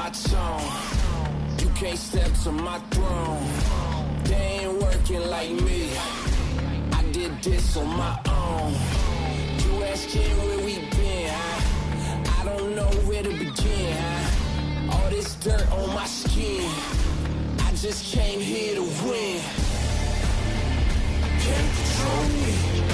my tone. You can't step to my throne. They ain't working like me. I did this on my own. You asking where we been, huh? I don't know where to begin, huh? All this dirt on my skin. I just came here to win. Can't control me.